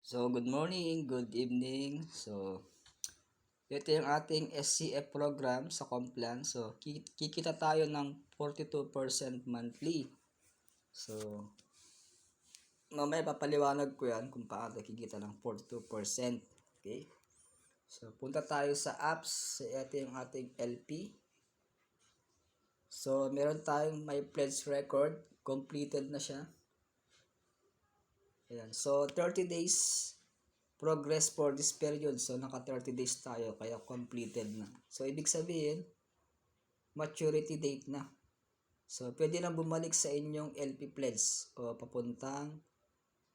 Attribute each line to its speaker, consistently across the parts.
Speaker 1: So, good morning, good evening. So, ito yung ating SCF program sa Complan. So, kikita tayo ng 42% monthly. So, mamaya papaliwanag ko yan kung paano kikita ng 42%. Okay? So, punta tayo sa apps. So, ito yung ating LP. So, meron tayong my pledge record. Completed na siya. Ayan. So, 30 days progress for this period. So, naka 30 days tayo, kaya completed na. So, ibig sabihin, maturity date na. So, pwede na bumalik sa inyong LP pledge o papuntang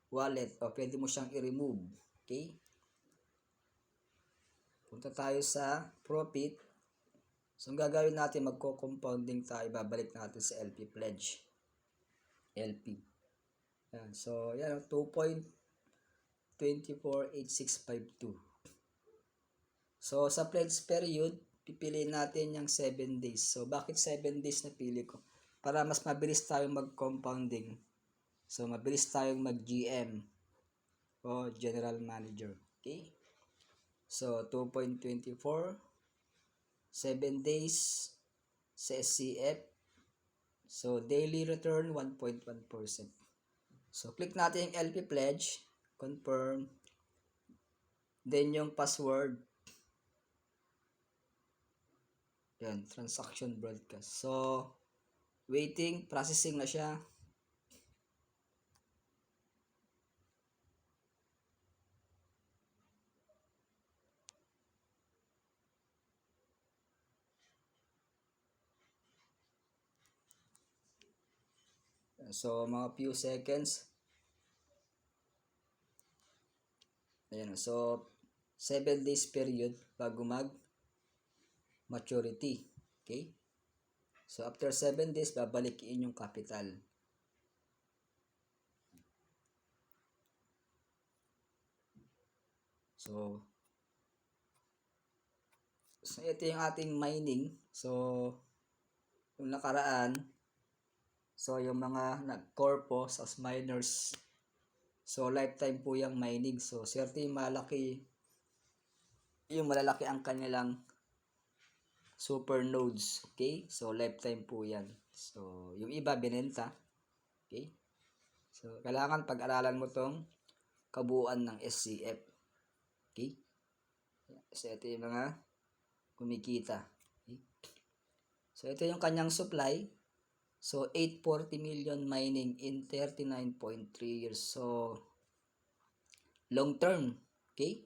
Speaker 1: wallet o pwede mo siyang i-remove. Okay? Punta tayo sa profit. So, ang gagawin natin, magko-compounding tayo, babalik natin sa LP pledge. LP. Yan. So, yan, 2.248652. So, sa pledge period, pipiliin natin yung 7 days. So, bakit 7 days na pili ko? Para mas mabilis tayong mag-compounding. So, mabilis tayong mag-GM o General Manager. Okay? So, 2.24, 7 days sa SCF. So, daily return, 1.1%. So, click natin yung LP Pledge, confirm, then yung password, yan, transaction broadcast. So, waiting, processing na siya. So, mga few seconds. Ayan. So, 7 days period bago maturity. Okay? So, after 7 days, babalikin yung capital. So, ito yung ating mining. So, yung nakaraan, so, yung mga nag-corpo as miners, so, lifetime po yung mining. So, swerte yung malalaki ang kanilang super nodes. Okay? So, lifetime po yan. So, yung iba binenta. Okay? So, kailangan pag-aralan mo tong kabuuan ng SCF. Okay? So, ito yung mga kumikita. Okay? So, ito yung kanyang supply. So, 840 million mining in 39.3 years. So, long term. Okay?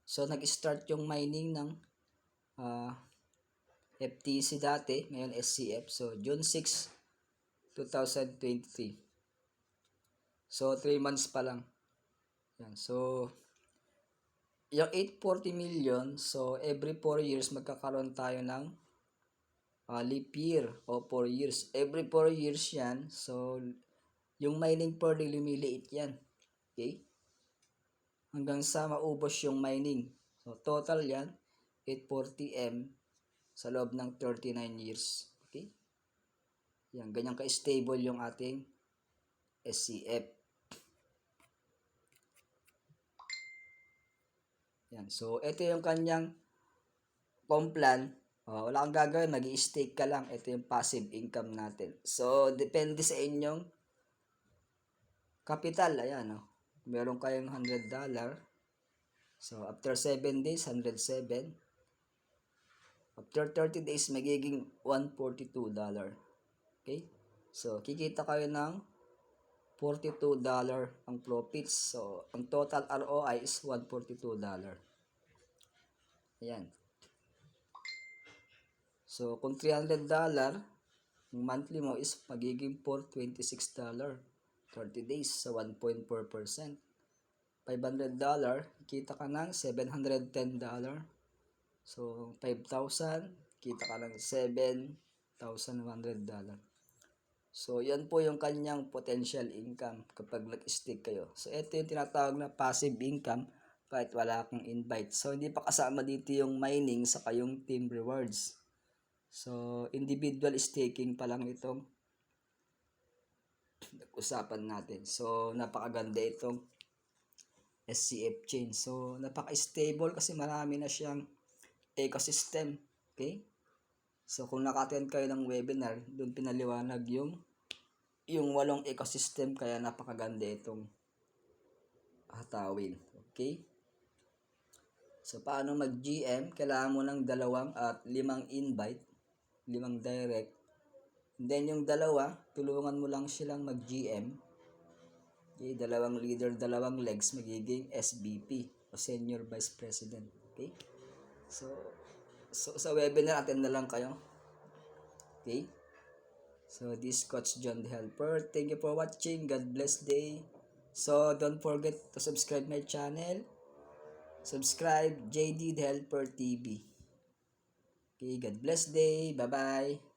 Speaker 1: So, nag-start yung mining ng FTC dati. Ngayon SCF. So, June 6, 2023. So, 3 months pa lang. Yan. So, yung 840 million, so every 4 years magkakaroon tayo ng leap year o 4 years. Every 4 years yan, so yung mining per day lumiliit yan. Okay? Hanggang sa maubos yung mining. So total yan, 840M sa loob ng 39 years. Okay? Yan, ganyan ka-stable yung ating SCF. Yan. So, ito yung kanyang Complan. Wala kang gagawin, mag-i-stake ka lang. Ito yung passive income natin. So, depende sa inyong capital. Ayan, meron kayong $100. So, after 7 days, 107. After 30 days, magiging $142. Okay? So, kikita kayo ng $42 ang profits. So, ang total ROI is $142. Ayan. So, kung $300, yung monthly mo is magiging $426. 30 days sa 1.4%. $500, kita ka ng $710. So, 5,000, kita ka ng $7,100. So, yan po yung kanyang potential income kapag nag-stick kayo. So, ito yung tinatawag na passive income kahit wala kang invite. So, hindi pa kasama dito yung mining sa kayong team rewards. So, individual staking pa lang itong usapan natin. So, napakaganda itong SCF chain. So, napaka-stable kasi marami na siyang ecosystem. Okay? So, kung naka-attend kayo ng webinar, doon pinaliwanag yung 8 ecosystem, kaya napakaganda itong hatawin. Okay? So, paano mag-GM? Kailangan mo ng 2 at 5 invite, 5 direct. And then, yung 2, tulungan mo lang silang mag-GM. Okay, 2 leader, 2 legs, magiging SVP o Senior Vice President. Okay? So sa webinar, attend na lang kayo. Okay? So, this is Coach John the Helper. Thank you for watching. God bless day. So, don't forget to subscribe my channel. Subscribe JD the Helper TV. Okay, God bless day. Bye-bye.